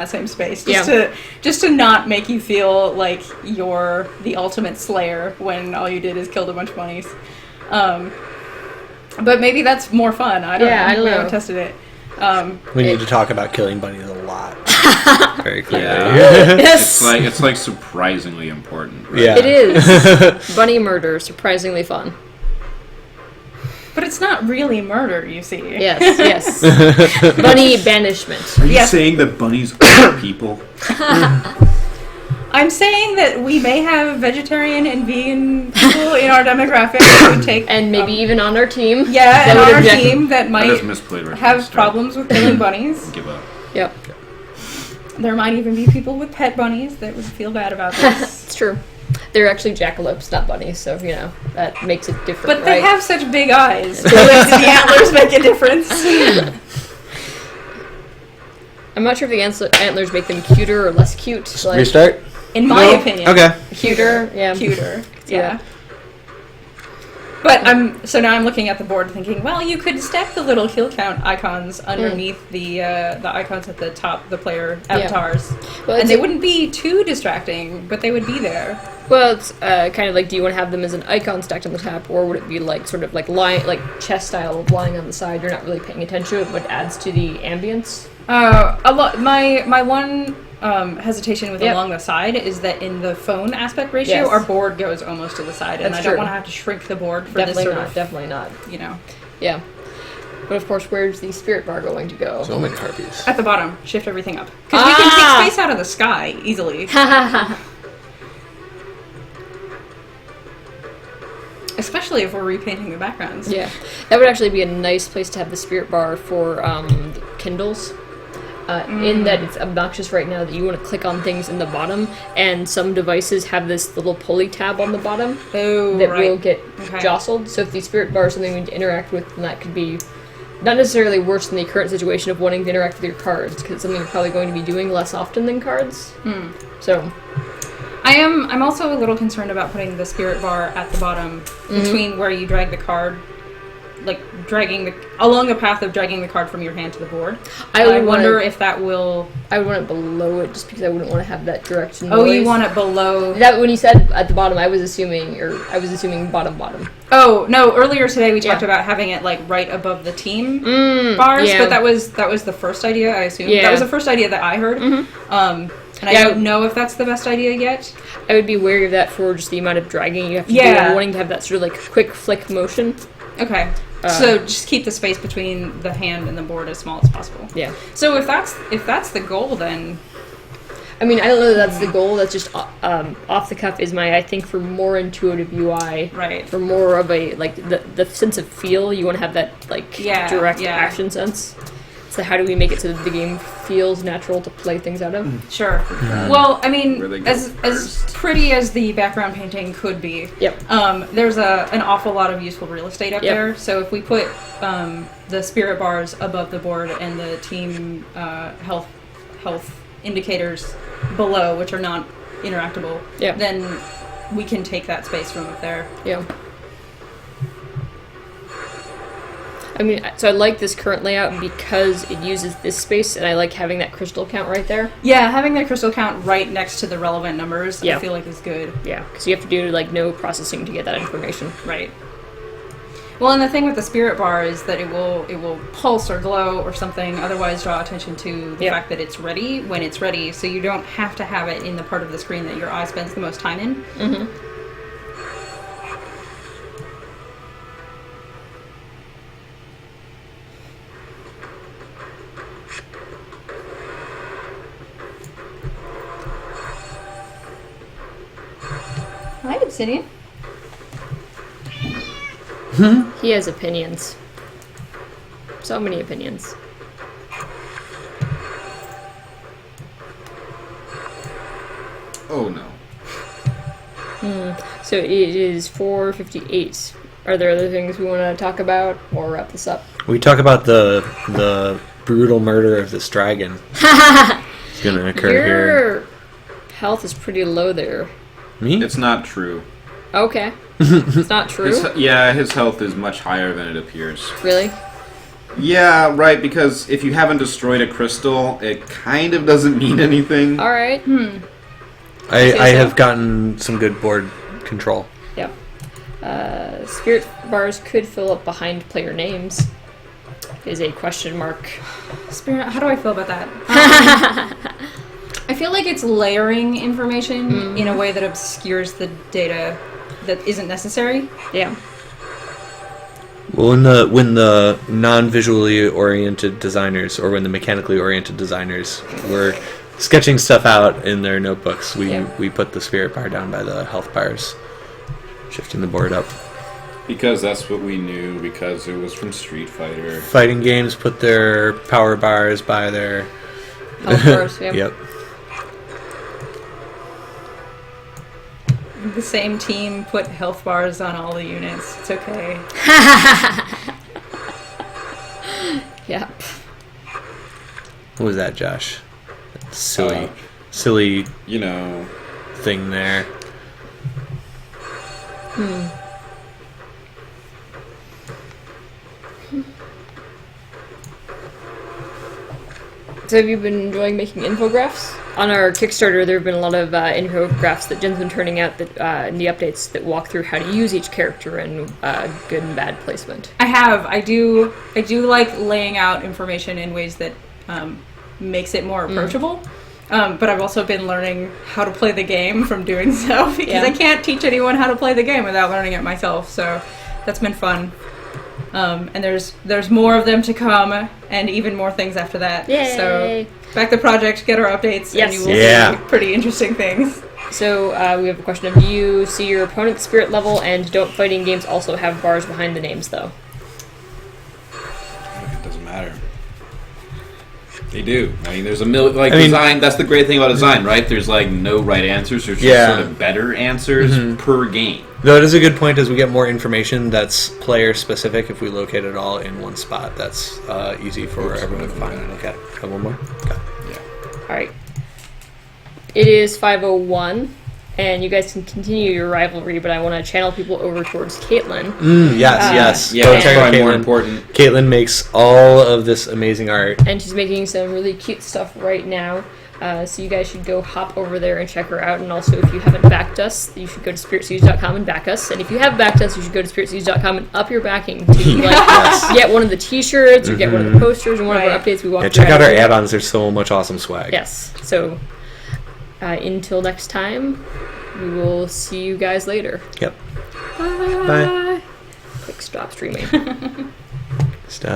that same space, just to not make you feel like you're the ultimate slayer when all you did is killed a bunch of bunnies. But maybe that's more fun. I don't know. I don't know. We haven't tested it. We need to talk about killing bunnies a lot. Very clearly. Yeah. Yes. It's like surprisingly important. Right? Yeah. It is. Bunny murder, surprisingly fun. But it's not really murder, you see. Yes. Bunny banishment. Are you Yes. saying that bunnies are people? I'm saying that we may have vegetarian and vegan people in our demographic who would take... And maybe even on our team. Yeah, and would on our object. team that I might just misplayed right have from problems with killing bunnies. Give up. Yep. There might even be people with pet bunnies that would feel bad about this. It's true. They're actually jackalopes, not bunnies, so, that makes it different, But they right? have such big eyes. So like, do the antlers make a difference? I'm not sure if the antlers make them cuter or less cute. Like, Restart? In my opinion. Okay. cuter, yeah. Cuter. Yeah. But now I'm looking at the board thinking, well, you could stack the little kill count icons underneath the icons at the top, the player avatars. Well, and they wouldn't be too distracting, but they would be there. Well, it's kind of like, do you want to have them as an icon stacked on the top, or would it be like sort of like lying, like chess style of lying on the side? You're not really paying attention to it, but adds to the ambience. My one hesitation with Yep. along the side is that in the phone aspect ratio, Yes. our board goes almost to the side, and That's I don't true. want to have to shrink the board for Definitely this sort not. of, Definitely not. Yeah. But of course, where's the spirit bar going to go? So many harpies. At the bottom, shift everything up. Because we can take space out of the sky easily. Especially if we're repainting the backgrounds. Yeah, that would actually be a nice place to have the spirit bar for the Kindles. In that it's obnoxious right now that you want to click on things in the bottom, and some devices have this little pulley tab on the bottom Oh, that right. will get Okay. jostled. So if the spirit bar is something we need to interact with, then that could be not necessarily worse than the current situation of wanting to interact with your cards, because it's something you're probably going to be doing less often than cards. So I'm also a little concerned about putting the spirit bar at the bottom between where you drag the card, like along the path of dragging the card from your hand to the board. I wonder if that will... I would want it below it, just because I wouldn't want to have that direct noise. Oh, you want it below... That when you said at the bottom, I was assuming bottom. Oh, no, earlier today we talked about having it like right above the team bars, yeah. but that was the first idea, I assume. Yeah. That was the first idea that I heard. And I don't know if that's the best idea yet. I would be wary of that for just the amount of dragging you have to do, wanting to have that sort of like quick flick motion. Okay. So just keep the space between the hand and the board as small as possible. Yeah. So if that's the goal, then... I mean, I don't know that that's the goal. That's just off the cuff is I think for more intuitive UI. Right. For more of a, like, the sense of feel, you want to have that, like, direct action sense. So how do we make it so that the game feels natural to play things out of? Sure. Well, I mean, Really go as first. pretty as the background painting could be, Yep. there's an awful lot of useful real estate up there. So if we put the spirit bars above the board and the team health indicators below, which are not interactable, then we can take that space from up there. Yeah. I mean, so I like this current layout because it uses this space, and I like having that crystal count right there. Yeah, having the crystal count right next to the relevant numbers, Yeah. I feel like is good. Yeah, because you have to do, like, no processing to get that information. Right. Well, and the thing with the spirit bar is that it will pulse or glow or something, otherwise draw attention to the fact that it's ready when it's ready, so you don't have to have it in the part of the screen that your eye spends the most time in. Mm-hmm. Hi, Obsidian. He has opinions. So many opinions. Oh no. So it is 4:58. Are there other things we want to talk about or wrap this up? We talk about the brutal murder of this dragon. It's gonna occur here. Your health is pretty low there. Me? It's not true. Okay. It's not true? His health is much higher than it appears. Really? Yeah, right, because if you haven't destroyed a crystal, it kind of doesn't mean anything. All right. I have gotten some good board control. Yep. Spirit bars could fill up behind player names. Is a question mark. Spirit, how do I feel about that? I feel like it's layering information in a way that obscures the data that isn't necessary. Yeah. Well, when the non-visually oriented designers, or when the mechanically oriented designers were sketching stuff out in their notebooks, we put the spirit bar down by the health bars, shifting the board up. Because that's what we knew, because it was from Street Fighter. Fighting games put their power bars by their Health bars. Yep. Yep. The same team put health bars on all the units. It's okay. Yep. What was that, Josh? That silly You know, thing there. So have you been enjoying making infographics? On our Kickstarter, there have been a lot of infographics that Jen's been turning out that in the updates that walk through how to use each character and good and bad placement. I do like laying out information in ways that makes it more approachable. But I've also been learning how to play the game from doing so, because I can't teach anyone how to play the game without learning it myself. So that's been fun. And there's more of them to come, and even more things after that. Yay. So back to the project, get our updates, and you will Yeah. see pretty interesting things. So we have a question of, do you see your opponent's spirit level, and don't fighting games also have bars behind the names, though? it doesn't matter. They do. I mean, there's design. That's the great thing about design, right? There's no right answers. There's just sort of better answers per game. Though it is a good point, as we get more information that's player specific, if we locate it all in one spot, that's easy for everyone to find. Okay, got one more? Okay. Yeah. All right. It is 5:01, and you guys can continue your rivalry, but I want to channel people over towards Caitlin. Yes. Yeah, Go that's check out probably more Caitlin. important. Caitlin makes all of this amazing art. And she's making some really cute stuff right now. So you guys should go hop over there and check her out. And also, if you haven't backed us, you should go to spiritseeds.com and back us. And if you have backed us, you should go to spiritseeds.com and up your backing to get one of the t-shirts or get one of the posters and one of our updates we walk through. Check out our add-ons. There's so much awesome swag. Yes. So until next time, we will see you guys later. Yep. Bye. Quick stop streaming. Stop.